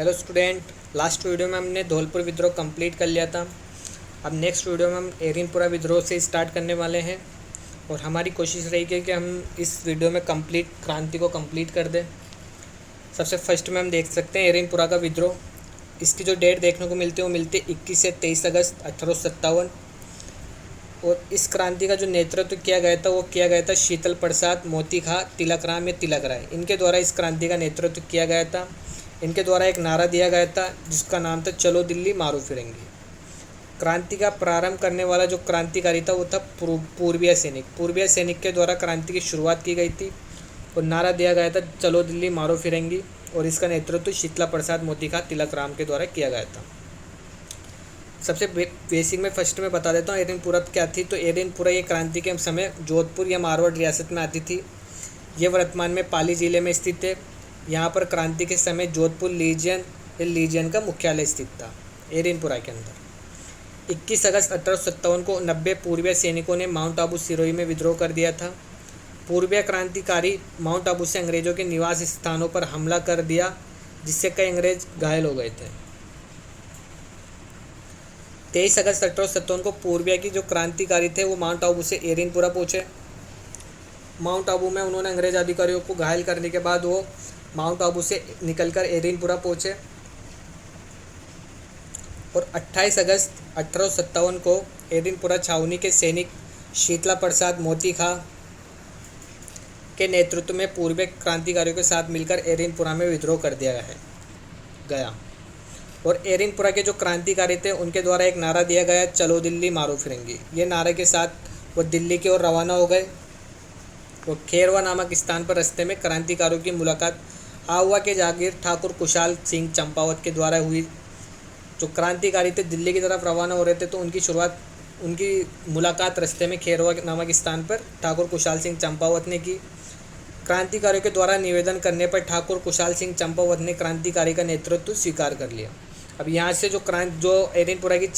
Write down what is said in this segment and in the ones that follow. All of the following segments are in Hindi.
हेलो स्टूडेंट, लास्ट वीडियो में हमने धौलपुर विद्रोह कंप्लीट कर लिया था। अब नेक्स्ट वीडियो में हम एरिनपुरा विद्रोह से स्टार्ट करने वाले हैं और हमारी कोशिश रहेगी कि हम इस वीडियो में कंप्लीट क्रांति को कंप्लीट कर दें। सबसे फर्स्ट में हम देख सकते हैं एरिनपुरा का विद्रोह। इसकी जो डेट देखने को मिलती है वो मिलती है 21 से 23 अगस्त 1857। और इस क्रांति का जो नेतृत्व किया गया था वो किया गया था शीतल प्रसाद, मोती खां, तिलक राम या तिलक राय, इनके द्वारा इस क्रांति का नेतृत्व किया गया था। इनके द्वारा एक नारा दिया गया था जिसका नाम था चलो दिल्ली मारो फिरंगी। क्रांति का प्रारंभ करने वाला जो क्रांतिकारी था वो था पूर्वीय सैनिक। पूर्वीय सैनिक के द्वारा क्रांति की शुरुआत की गई थी और नारा दिया गया था चलो दिल्ली मारो फिरंगी। और इसका नेतृत्व शीतला प्रसाद, मोती खां, तिलक राम के द्वारा किया गया था। सबसे बेसिक में फर्स्ट में बता देता हूँ एरिनपुरा क्या थी। तो एरिनपुरा ये क्रांति के समय जोधपुर या मारवाड़ रियासत में आती थी। ये वर्तमान में पाली जिले में स्थित है। यहाँ पर क्रांति के समय जोधपुर लीजियन का मुख्यालय स्थित था एरिनपुरा के अंदर। 21 अगस्त 1857 को 90 पूर्वीय सैनिकों ने माउंट आबू सिरोही में विद्रोह कर दिया था। पूर्वीय क्रांतिकारी माउंट आबू से अंग्रेजों के निवास स्थानों पर हमला कर दिया जिससे कई अंग्रेज घायल हो गए थे। 23 अगस्त 1857 को पूर्वीय की जो क्रांतिकारी थे वो माउंट आबू से एरिनपुरा पहुँचे। माउंट आबू में उन्होंने अंग्रेज अधिकारियों को घायल करने के बाद वो माउंट आबू से निकलकर एरिनपुरा पहुँचे। और 28 अगस्त 1857 को एरिनपुरा छावनी के सैनिक शीतला प्रसाद, मोती खां के नेतृत्व में पूर्वीय क्रांतिकारियों के साथ मिलकर एरिनपुरा में विद्रोह कर दिया गया। और एरिनपुरा के जो क्रांतिकारी थे उनके द्वारा एक नारा दिया गया चलो दिल्ली मारो फिरंगी। ये नारे के साथ वो दिल्ली की ओर रवाना हो गए। वो खेरवा नामक स्थान पर रास्ते में क्रांतिकारियों की मुलाकात आहुआ के जागीर ठाकुर कुशाल सिंह चंपावत के द्वारा हुई। जो क्रांतिकारी थे दिल्ली की तरफ रवाना हो रहे थे तो उनकी मुलाकात रास्ते में खेरवा नामक स्थान पर ठाकुर कुशाल सिंह चंपावत ने की। क्रांतिकारियों के द्वारा निवेदन करने पर ठाकुर कुशाल सिंह चंपावत ने क्रांतिकारी का नेतृत्व स्वीकार कर लिया। अब यहाँ से जो एरिनपुरा की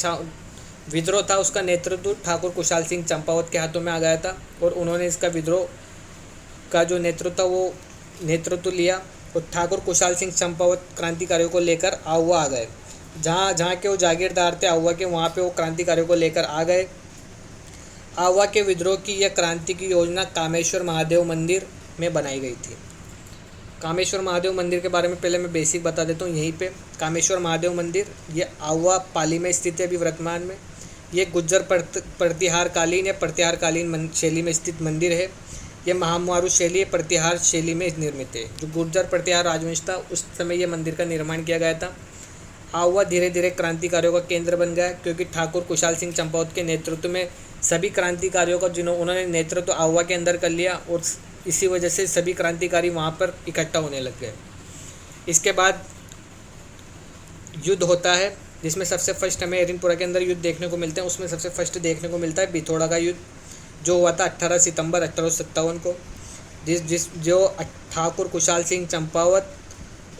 विद्रोह था उसका नेतृत्व ठाकुर कुशाल सिंह चंपावत के हाथों में आ गया था और उन्होंने इसका विद्रोह का जो नेतृत्व था वो नेतृत्व लिया। और ठाकुर कुशाल सिंह चंपावत क्रांतिकारियों को लेकर आहुआ आ गए। जहाँ के वो जागीरदार थे आहुआ के, वहाँ पे वो क्रांतिकारियों को लेकर आ गए। आहुआ के विद्रोह की यह क्रांति की योजना कामेश्वर महादेव मंदिर में बनाई गई थी। कामेश्वर महादेव मंदिर के बारे में पहले मैं बेसिक बता देता हूँ। यहीं पे कामेश्वर महादेव मंदिर ये आहुआ पाली में स्थित है अभी वर्तमान में। ये गुज्जर प्रतिहारकालीन या प्रतिहारकालीन शैली में स्थित मंदिर है। ये महामारू शैली या प्रतिहार शैली में निर्मित है। जो गुर्जर प्रतिहार राजवंश था उस समय ये मंदिर का निर्माण किया गया था। आहुआ धीरे धीरे क्रांतिकारियों का केंद्र बन गया क्योंकि ठाकुर कुशाल सिंह चंपावत के नेतृत्व में सभी क्रांतिकारियों का उन्होंने नेतृत्व आहुआ के अंदर कर लिया और इसी वजह से सभी क्रांतिकारी वहाँ पर इकट्ठा होने लग गए। इसके बाद युद्ध होता है जिसमें सबसे फर्स्ट हमें एरिनपुरा के अंदर युद्ध देखने को मिलते हैं। उसमें सबसे फर्स्ट देखने को मिलता है बिथोड़ा का युद्ध जो हुआ था 18 सितंबर 1857 को। जो ठाकुर कुशाल सिंह चंपावत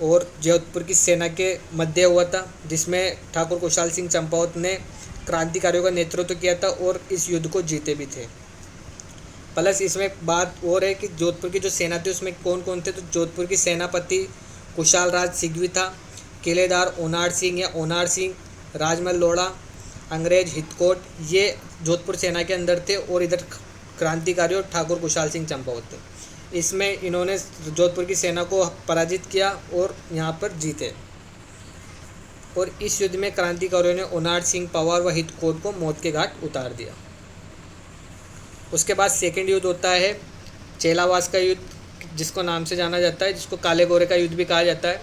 और जोधपुर की सेना के मध्य हुआ था, जिसमें ठाकुर कुशाल सिंह चंपावत ने क्रांतिकारियों का नेतृत्व किया था और इस युद्ध को जीते भी थे। प्लस इसमें बात और है कि जोधपुर की जो सेना थी उसमें कौन कौन थे। तो जोधपुर की सेनापति कुशाल राज सिंघवी था, किलेदार ओनार सिंह या ओनार सिंह, राजमल लोढ़ा, अंग्रेज हितकोट, ये जोधपुर सेना के अंदर थे। और इधर क्रांतिकारी और ठाकुर कुशाल सिंह चंपावत थे। इसमें इन्होंने जोधपुर की सेना को पराजित किया और यहाँ पर जीते। और इस युद्ध में क्रांतिकारियों ने ओनार सिंह, पवार व हितकोट को मौत के घाट उतार दिया। उसके बाद सेकेंड युद्ध होता है चेलावास का युद्ध, जिसको नाम से जाना जाता है, जिसको काले गोरे का युद्ध भी कहा जाता है।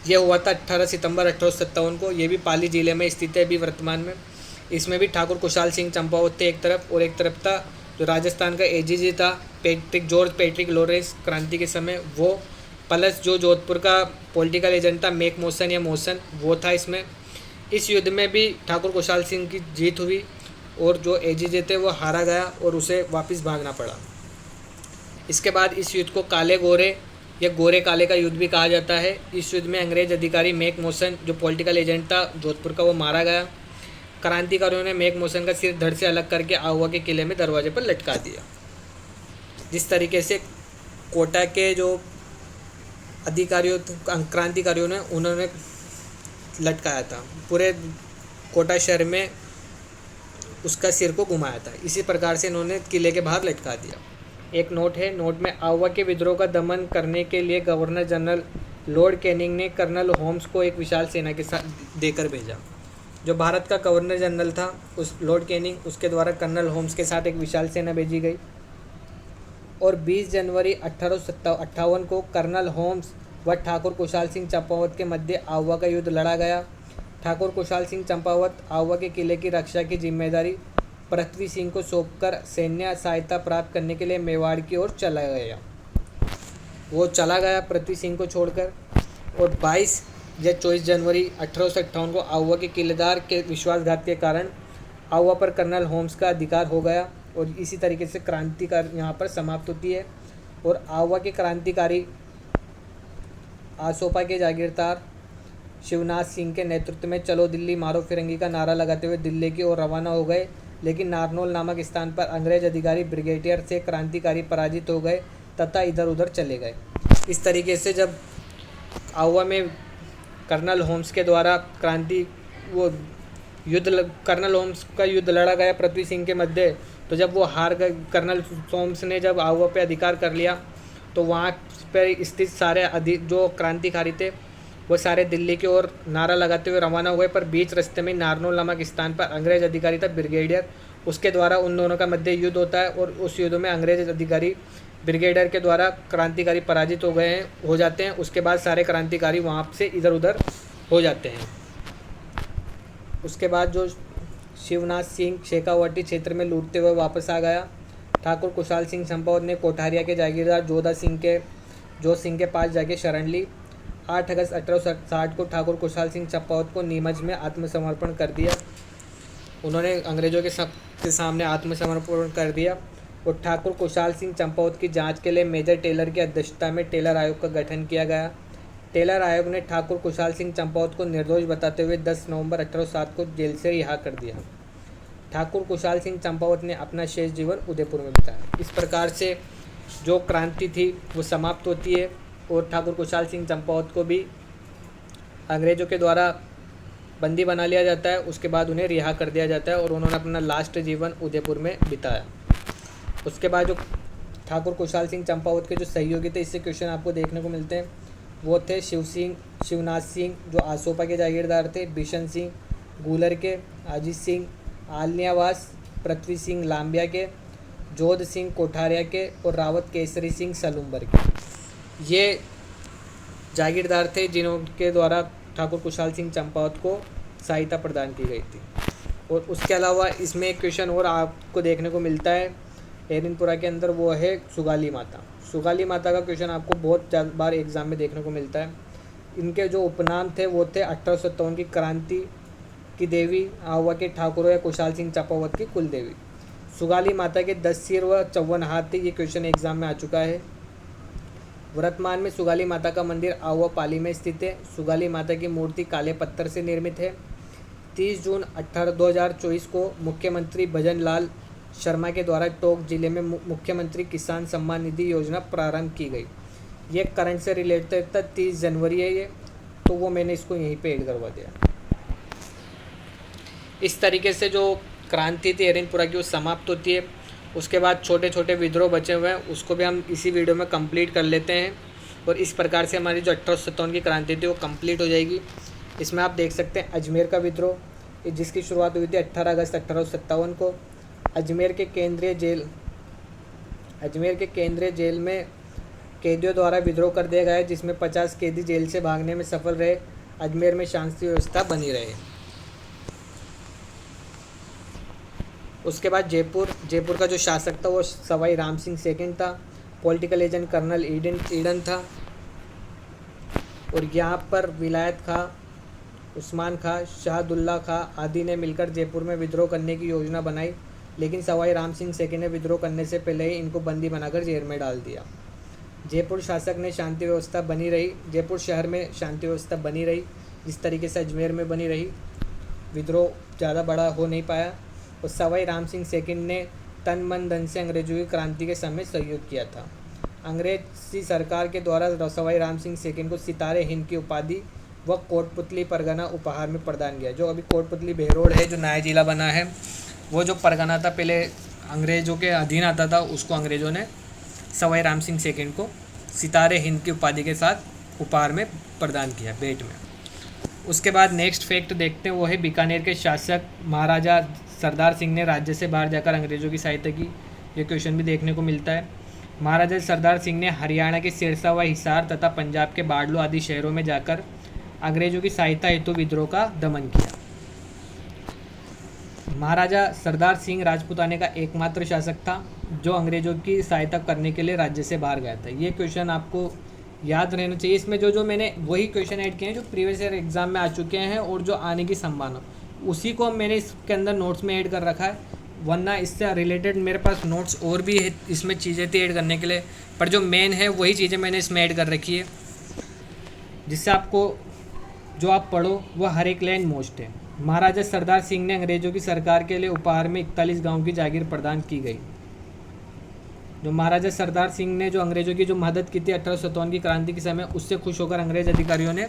यह हुआ था 18 सितंबर 1857 को। ये भी पाली जिले में स्थित है अभी वर्तमान में। इसमें भी ठाकुर कुशाल सिंह चंपावत थे एक तरफ और एक तरफ था जो राजस्थान का एजीजी था जॉर्ज पैट्रिक लॉरेंस क्रांति के समय वो, प्लस जो जोधपुर का पॉलिटिकल एजेंट था मेक मोशन या मोशन वो था इसमें। इस युद्ध में भी ठाकुर कुशाल सिंह की जीत हुई और जो एजीजे थे वो हारा गया और उसे वापस भागना पड़ा। इसके बाद इस युद्ध को काले गोरे या गोरे काले का युद्ध भी कहा जाता है। इस युद्ध में अंग्रेज अधिकारी मेक मोशन जो पॉलिटिकल एजेंट था जोधपुर का वो मारा गया। क्रांतिकारियों ने मेक मोशन का सिर धड़ से अलग करके आहुआ के किले में दरवाजे पर लटका दिया। जिस तरीके से कोटा के जो अधिकारियों क्रांतिकारियों ने उन्होंने लटकाया था, पूरे कोटा शहर में उसका सिर को घुमाया था। इसी प्रकार से इन्होंने किले के बाहर लटका दिया। एक नोट है, नोट में आउवा के विद्रोह का दमन करने के लिए गवर्नर जनरल लॉर्ड कैनिंग ने कर्नल होम्स को एक विशाल सेना के साथ देकर भेजा। जो भारत का गवर्नर जनरल था उस लॉर्ड कैनिंग, उसके द्वारा कर्नल होम्स के साथ एक विशाल सेना भेजी गई और 20 जनवरी 1858 को कर्नल होम्स व ठाकुर कुशाल सिंह चंपावत के मध्य आउवा का युद्ध लड़ा गया। ठाकुर कुशाल सिंह चंपावत आउवा के किले की रक्षा की जिम्मेदारी पृथ्वी सिंह को सौंपकर सैन्य सहायता प्राप्त करने के लिए मेवाड़ की ओर चला गया। वो चला गया पृथ्वी सिंह को छोड़कर और 22 या 24 जनवरी 1858 को आउवा के किलेदार के विश्वासघात के कारण आउवा पर कर्नल होम्स का अधिकार हो गया और इसी तरीके से क्रांतिकार यहाँ पर समाप्त होती है। और आउवा के क्रांतिकारी आसोपा के जागीरदार शिवनाथ सिंह के नेतृत्व में चलो दिल्ली मारो फिरंगी का नारा लगाते हुए दिल्ली की ओर रवाना हो गए, लेकिन नारनौल नामक स्थान पर अंग्रेज अधिकारी ब्रिगेडियर से क्रांतिकारी पराजित हो गए तथा इधर उधर चले गए। इस तरीके से जब आउवा में कर्नल होम्स के द्वारा कर्नल होम्स का युद्ध लड़ा गया पृथ्वी सिंह के मध्य, तो जब वो हार गए, कर्नल होम्स ने जब आउवा पे अधिकार कर लिया तो वहाँ पर स्थित सारे जो क्रांतिकारी थे वो सारे दिल्ली की ओर नारा लगाते हुए रवाना हुए। पर बीच रास्ते में नारनौल नामक स्थान पर अंग्रेज अधिकारी था ब्रिगेडियर, उसके द्वारा उन दोनों का मध्य युद्ध होता है और उस युद्ध में अंग्रेज अधिकारी ब्रिगेडियर के द्वारा क्रांतिकारी पराजित हो जाते हैं। उसके बाद सारे क्रांतिकारी वहाँ से इधर उधर हो जाते हैं। उसके बाद जो शिवनाथ सिंह शेखावटी क्षेत्र में लूटते हुए वापस आ गया। ठाकुर कुशाल सिंह चंपावत ने कोठारिया के जागीरदार जोध सिंह के पास जाके शरण ली। 8 अगस्त 1860 को ठाकुर कुशाल सिंह चंपावत को नीमच में आत्मसमर्पण कर दिया। उन्होंने अंग्रेजों के सामने आत्मसमर्पण कर दिया और ठाकुर कुशाल सिंह चंपावत की जांच के लिए मेजर टेलर की अध्यक्षता में टेलर आयोग का गठन किया गया। टेलर आयोग ने ठाकुर कुशाल सिंह चंपावत को निर्दोष बताते हुए 10 नवंबर 1807 को जेल से रिहा कर दिया। ठाकुर कुशाल सिंह चंपावत ने अपना शेष जीवन उदयपुर में बिताया। इस प्रकार से जो क्रांति थी वो समाप्त होती है और ठाकुर कुशाल सिंह चंपावत को भी अंग्रेज़ों के द्वारा बंदी बना लिया जाता है। उसके बाद उन्हें रिहा कर दिया जाता है और उन्होंने अपना लास्ट जीवन उदयपुर में बिताया। उसके बाद जो ठाकुर कुशाल सिंह चंपावत के जो सहयोगी थे, इससे क्वेश्चन आपको देखने को मिलते हैं, वो थे शिवनाथ सिंह जो आसोपा के जागीरदार थे, बिशन सिंह गूलर के, अजीत सिंह आलनियावास, पृथ्वी सिंह लांबिया के, जोध सिंह कोठारिया के और रावत केसरी सिंह सलूम्बर के। ये जागीरदार थे जिनके द्वारा ठाकुर कुशाल सिंह चंपावत को सहायता प्रदान की गई थी। और उसके अलावा इसमें एक क्वेश्चन और आपको देखने को मिलता है एरिनपुरा के अंदर, वो है सुगाली माता। सुगाली माता का क्वेश्चन आपको बहुत बार एग्जाम में देखने को मिलता है। इनके जो उपनाम थे वो थे 1857 की क्रांति की देवी, आहुआ के ठाकुरों या कुशाल सिंह चंपावत की कुल देवी। सुगाली माता के 10 सिर व 54 हाथ थे। ये क्वेश्चन एग्जाम में आ चुका है। वर्तमान में सुगाली माता का मंदिर आहुआ पाली में स्थित है। सुगाली माता की मूर्ति काले पत्थर से निर्मित है। 30 जून 2024 को मुख्यमंत्री भजन लाल शर्मा के द्वारा टोंक जिले में मुख्यमंत्री किसान सम्मान निधि योजना प्रारंभ की गई। ये करंट से रिलेटेड था, 30 जनवरी है ये, तो वो मैंने इसको यहीं पे ऐड करवा दिया। इस तरीके से जो क्रांति थी एरिनपुरा की वो समाप्त होती है। उसके बाद छोटे छोटे विद्रोह बचे हुए हैं, उसको भी हम इसी वीडियो में कंप्लीट कर लेते हैं और इस प्रकार से हमारी जो 1857 की क्रांति थी वो कंप्लीट हो जाएगी। इसमें आप देख सकते हैं अजमेर का विद्रोह, जिसकी शुरुआत हुई थी 18 अगस्त 1857 को। अजमेर के केंद्रीय जेल में कैदियों द्वारा विद्रोह कर दिया गया, जिसमें 50 कैदी जेल से भागने में सफल रहे। अजमेर में शांति व्यवस्था बनी रहे। उसके बाद जयपुर का जो शासक था वो सवाई राम सिंह सेकंड था। पॉलिटिकल एजेंट कर्नल ईडन था और यहाँ पर विलायत खां, उस्मान खां, शाहदुल्ला खां आदि ने मिलकर जयपुर में विद्रोह करने की योजना बनाई, लेकिन सवाई राम सिंह सेकंड ने विद्रोह करने से पहले ही इनको बंदी बनाकर जेल में डाल दिया। जयपुर शासक ने शांति व्यवस्था बनी रही, जयपुर शहर में शांति व्यवस्था बनी रही जिस तरीके से अजमेर में बनी रही। विद्रोह ज़्यादा बड़ा हो नहीं पाया और सवाई राम सिंह सेकंड ने तन मन धन से अंग्रेजों की क्रांति के समय सहयोग किया था। अंग्रेजी सरकार के द्वारा सवाई राम सिंह सेकंड को सितारे हिंद की उपाधि व कोटपुतली परगना उपहार में प्रदान किया। जो अभी कोटपुतली बेहरोड है, जो नया जिला बना है, वो जो परगना था पहले अंग्रेज़ों के अधीन आता था, उसको अंग्रेज़ों ने सवाई राम सिंह सेकंड को सितारे हिंद की उपाधि के साथ उपहार में प्रदान किया, भेंट में। उसके बाद नेक्स्ट फैक्ट देखते हैं, वो है बीकानेर के शासक महाराजा सरदार सिंह ने राज्य से बाहर जाकर अंग्रेज़ों की सहायता की। ये क्वेश्चन भी देखने को मिलता है। महाराजा सरदार सिंह ने हरियाणा के सिरसा व हिसार तथा पंजाब के बाड़लो आदि शहरों में जाकर अंग्रेज़ों की सहायता हेतु विद्रोह का दमन किया। महाराजा सरदार सिंह राजपूताने का एकमात्र शासक था जो अंग्रेज़ों की सहायता करने के लिए राज्य से बाहर गया था। ये क्वेश्चन आपको याद रहना चाहिए। इसमें जो मैंने वही क्वेश्चन ऐड किए हैं जो प्रीवियस ईयर एग्जाम में आ चुके हैं और जो आने की संभावना, उसी को मैंने इसके अंदर नोट्स में ऐड कर रखा है, वरना इससे रिलेटेड मेरे पास नोट्स और भी है, इसमें चीज़ें थी ऐड करने के लिए, पर जो मेन है वही चीज़ें मैंने इसमें ऐड कर रखी है, जिससे आपको जो आप पढ़ो वह हर एक लाइन मोस्ट है। महाराजा सरदार सिंह ने अंग्रेज़ों की सरकार के लिए उपहार में 41 गाँव की जागीर प्रदान की गई। जो महाराजा सरदार सिंह ने जो अंग्रेज़ों की जो मदद की थी 1857 की क्रांति के समय, उससे खुश होकर अंग्रेज़ अधिकारियों ने,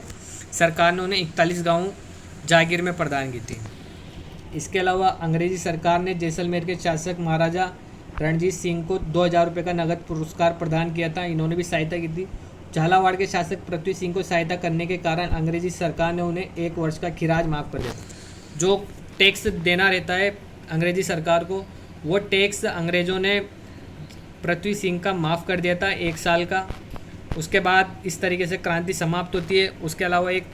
सरकार ने उन्हें 41 गाँव जागीर में प्रदान की थी। इसके अलावा अंग्रेज़ी सरकार ने जैसलमेर के शासक महाराजा रणजीत सिंह को 2000 रुपये का नगद पुरस्कार प्रदान किया था। इन्होंने भी सहायता की थी। झालावाड़ के शासक पृथ्वी सिंह को सहायता करने के कारण अंग्रेज़ी सरकार ने उन्हें 1 वर्ष का खिराज माफ़ कर दिया। जो टैक्स देना रहता है अंग्रेज़ी सरकार को, वो टैक्स अंग्रेज़ों ने पृथ्वी सिंह का माफ़ कर दिया था 1 साल का। उसके बाद इस तरीके से क्रांति समाप्त होती है। उसके अलावा एक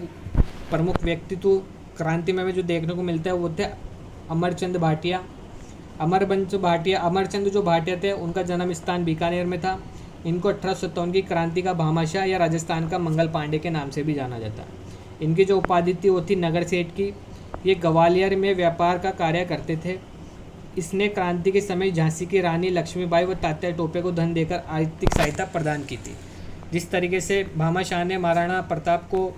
प्रमुख व्यक्तित्व क्रांति में जो देखने को मिलता है वो थे अमरचंद भाटिया। अमरचंद जो भाटिया थे, उनका जन्म स्थान बीकानेर में था। इनको 1857 की क्रांति का भामाशाह या राजस्थान का मंगल पांडे के नाम से भी जाना जाता है। इनकी जो उपाधि थी वो थी नगर सेठ की। ये ग्वालियर में व्यापार का कार्य करते थे। इसने क्रांति के समय झांसी की रानी लक्ष्मीबाई व तात्या टोपे को धन देकर आर्थिक सहायता प्रदान की थी। जिस तरीके से भामाशाह ने महाराणा प्रताप को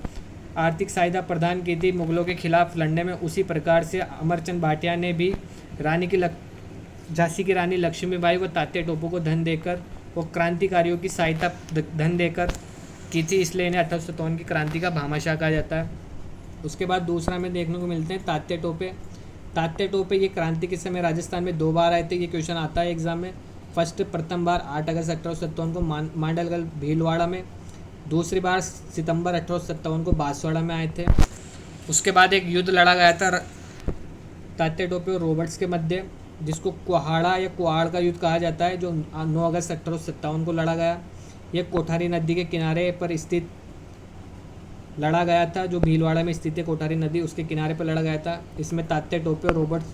आर्थिक सहायता प्रदान की थी मुगलों के खिलाफ लड़ने में, उसी प्रकार से अमरचंद भाटिया ने भी झांसी की रानी लक्ष्मीबाई व तात्या टोपे को धन देकर, वो क्रांतिकारियों की सहायता धन देकर की थी, इसलिए इन्हें 1857 की क्रांति का भामाशाह कहा जाता है। उसके बाद दूसरा में देखने को मिलते हैं तात्या टोपे। तात्या टोपे ये क्रांति के समय राजस्थान में 2 बार आए थे। ये क्वेश्चन आता है एग्जाम में। प्रथम बार 8 अगस्त 1857 को मांडलगढ़ भीलवाड़ा में, दूसरी बार सितंबर 1857 को बांसवाड़ा में आए थे। उसके बाद एक युद्ध लड़ा गया था तात्या टोपे और रॉबर्ट्स के मध्य, जिसको कुहाड़ा या कुहाड़ का युद्ध कहा जाता है, जो 9 अगस्त 1857 को लड़ा गया। यह कोठारी नदी के किनारे पर स्थित लड़ा गया था, जो भीलवाड़ा में स्थित है कोठारी नदी, उसके किनारे पर लड़ा गया था। इसमें तात्या टोपे और रॉबर्ट्स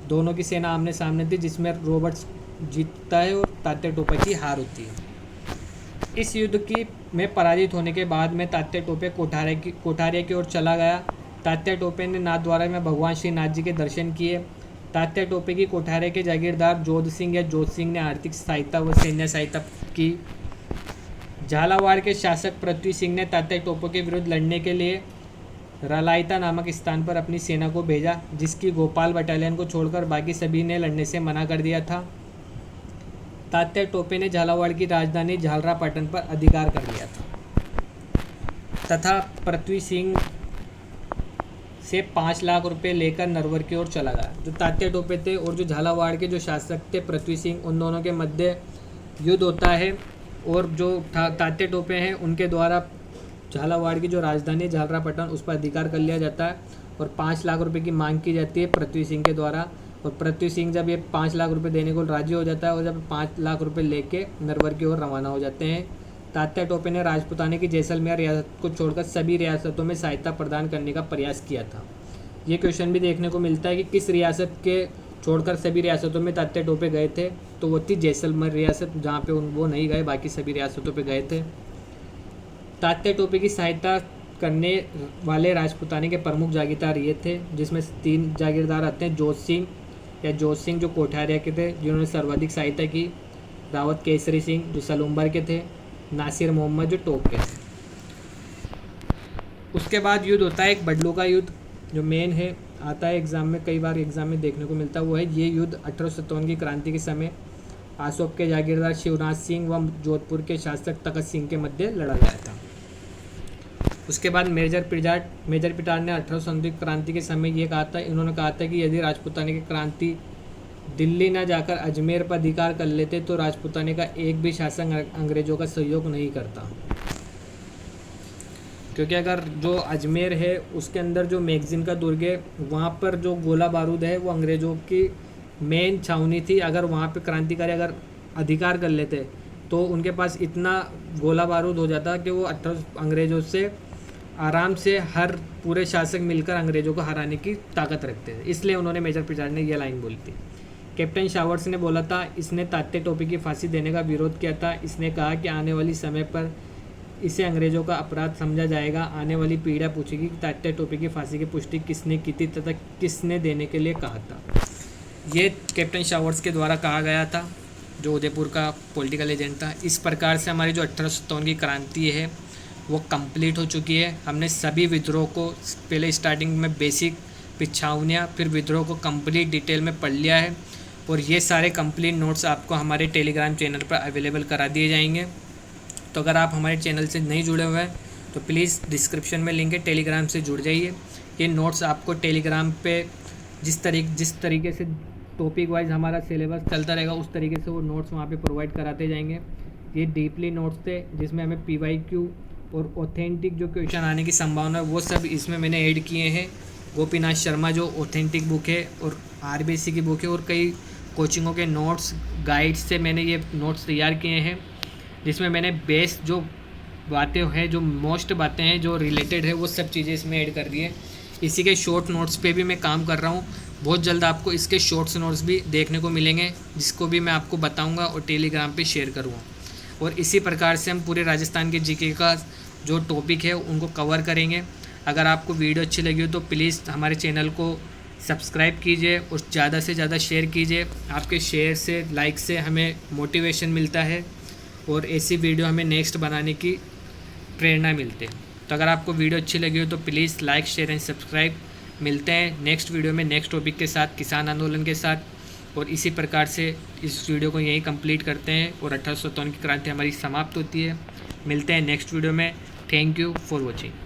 दोनों की सेना आमने सामने थी, जिसमें रॉबर्ट्स जीतता है और तात्या टोपे की हार होती है। इस युद्ध की में पराजित होने के बाद में तात्या टोपे कोठारिया की ओर चला गया। तात्या टोपे ने नाथद्वारा में भगवान श्री नाथ जी के दर्शन किए। तात्या टोपे की कोठारिया के जागीरदार जोध सिंह ने आर्थिक सहायता व सैन्य सहायता की। झालावाड़ के शासक पृथ्वी सिंह ने तात्या टोपे के विरुद्ध लड़ने के लिए रलायता नामक स्थान पर अपनी सेना को भेजा, जिसकी गोपाल बटालियन को छोड़कर बाकी सभी ने लड़ने से मना कर दिया था। तात्या टोपे ने झालावाड़ की राजधानी झालरापाटन पर अधिकार कर लिया था तथा पृथ्वी सिंह से 5 लाख रुपए लेकर नरवर की ओर चला गया। जो तात्या टोपे थे और जो झालावाड़ के जो शासक थे पृथ्वी सिंह, उन दोनों के मध्य युद्ध होता है और जो तात्या टोपे हैं उनके द्वारा झालावाड़ की जो राजधानी झालरापाटन उस पर अधिकार कर लिया जाता है और 5 लाख रुपए की मांग की जाती है पृथ्वी सिंह के द्वारा। और पृथ्वी सिंह जब ये 5 लाख रुपए देने को राजी हो जाता है और जब 5 लाख रुपए लेके नरवर की ओर रवाना हो जाते हैं। तात्या टोपे ने राजपूताने की जैसलमेर रियासत को छोड़कर सभी रियासतों में सहायता प्रदान करने का प्रयास किया था। ये क्वेश्चन भी देखने को मिलता है कि किस रियासत के छोड़कर सभी रियासतों में तात्या टोपे गए थे, तो वो थी जैसलमेर रियासत, जहाँ पे वो नहीं गए, बाकी सभी रियासतों पे गए थे। तात्या टोपे की सहायता करने वाले राजपूताने के प्रमुख जागीरदार ये थे, जिसमें 3 जागीरदार आते हैं। जोध सिंह जो कोठारिया के थे, जिन्होंने सर्वाधिक सहायता की। रावत केसरी सिंह जो सलूम्बर के थे। नासिर मोहम्मद जो टोक के थे। उसके बाद युद्ध होता है एक बडलू का युद्ध, जो मेन है, आता है एग्जाम में, कई बार एग्जाम में देखने को मिलता है। वो है ये युद्ध 1857 की क्रांति के समय आसोप के जागीरदार शिवराज सिंह व जोधपुर के शासक तखत सिंह के मध्य लड़ा गया था। उसके बाद मेजर पिटार ने 1870 की क्रांति के समय ये कहा था, इन्होंने कहा था कि यदि राजपूताने की क्रांति दिल्ली न जाकर अजमेर पर अधिकार कर लेते तो राजपूताने का एक भी शासक अंग्रेजों का सहयोग नहीं करता, क्योंकि अगर जो अजमेर है उसके अंदर जो मैगजीन का दुर्ग है वहाँ पर जो गोला बारूद है वो अंग्रेज़ों की मेन छावनी थी। अगर वहाँ पे क्रांतिकारी अगर अधिकार कर लेते तो उनके पास इतना गोला बारूद हो जाता कि वो 18 अंग्रेज़ों से आराम से हर पूरे शासक मिलकर अंग्रेज़ों को हराने की ताकत रखते थे। इसलिए उन्होंने मेजर पिटार ने यह लाइन बोली थी। कैप्टन शावर्ट्स ने बोला था, इसने तात्या टोपी की फांसी देने का विरोध किया था। इसने कहा कि आने वाली समय पर इसे अंग्रेज़ों का अपराध समझा जाएगा। आने वाली पीढ़ियाँ पूछेगी कि तात्या टोपी की फांसी की पुष्टि किसने की थी तथा किसने देने के लिए कहा था। ये कैप्टन शावर्ट्स के द्वारा कहा गया था, जो उदयपुर का पॉलिटिकल एजेंट था। इस प्रकार से हमारी जो 1857 की क्रांति है वो कंप्लीट हो चुकी है। हमने सभी विद्रोह को पहले स्टार्टिंग में बेसिक, फिर छावनियाँ, फिर विद्रोह को कंप्लीट डिटेल में पढ़ लिया है और ये सारे कंप्लीट नोट्स आपको हमारे टेलीग्राम चैनल पर अवेलेबल करा दिए जाएंगे। तो अगर आप हमारे चैनल से नहीं जुड़े हुए हैं तो प्लीज़ डिस्क्रिप्शन में लिंक है, टेलीग्राम से जुड़ जाइए। ये नोट्स आपको टेलीग्राम पे जिस तरीके से टॉपिक वाइज हमारा सिलेबस चलता रहेगा उस तरीके से वो नोट्स वहाँ पे प्रोवाइड कराते जाएंगे। ये डीपली नोट्स थे जिसमें हमें PYQ और ऑथेंटिक जो क्वेश्चन आने की संभावना है वो सब इसमें मैंने ऐड किए हैं। गोपीनाथ शर्मा जो ऑथेंटिक बुक है और RBC की बुक है और कई कोचिंगों के नोट्स गाइड से मैंने ये नोट्स तैयार किए हैं, जिसमें मैंने बेस्ट जो बातें हैं, जो मोस्ट बातें हैं जो रिलेटेड है वो सब चीज़ें इसमें ऐड कर दी है। इसी के शॉर्ट नोट्स पे भी मैं काम कर रहा हूँ। बहुत जल्द आपको इसके शॉर्ट्स नोट्स भी देखने को मिलेंगे, जिसको भी मैं आपको बताऊँगा और टेलीग्राम पे शेयर करूँगा। और इसी प्रकार से हम पूरे राजस्थान के GK का जो टॉपिक है उनको कवर करेंगे। अगर आपको वीडियो अच्छी लगी हो तो प्लीज़ हमारे चैनल को सब्सक्राइब कीजिए और ज़्यादा से ज़्यादा शेयर कीजिए। आपके शेयर से, लाइक से हमें मोटिवेशन मिलता है और ऐसी वीडियो हमें नेक्स्ट बनाने की प्रेरणा मिलती है। तो अगर आपको वीडियो अच्छी लगी हो तो please like, share and subscribe. मिलते हैं नेक्स्ट वीडियो में नेक्स्ट टॉपिक के साथ, किसान आंदोलन के साथ। और इसी प्रकार से इस वीडियो को यहीं कंप्लीट करते हैं और 1857 की क्रांति हमारी समाप्त होती है। मिलते हैं नेक्स्ट वीडियो में। Thank you for watching.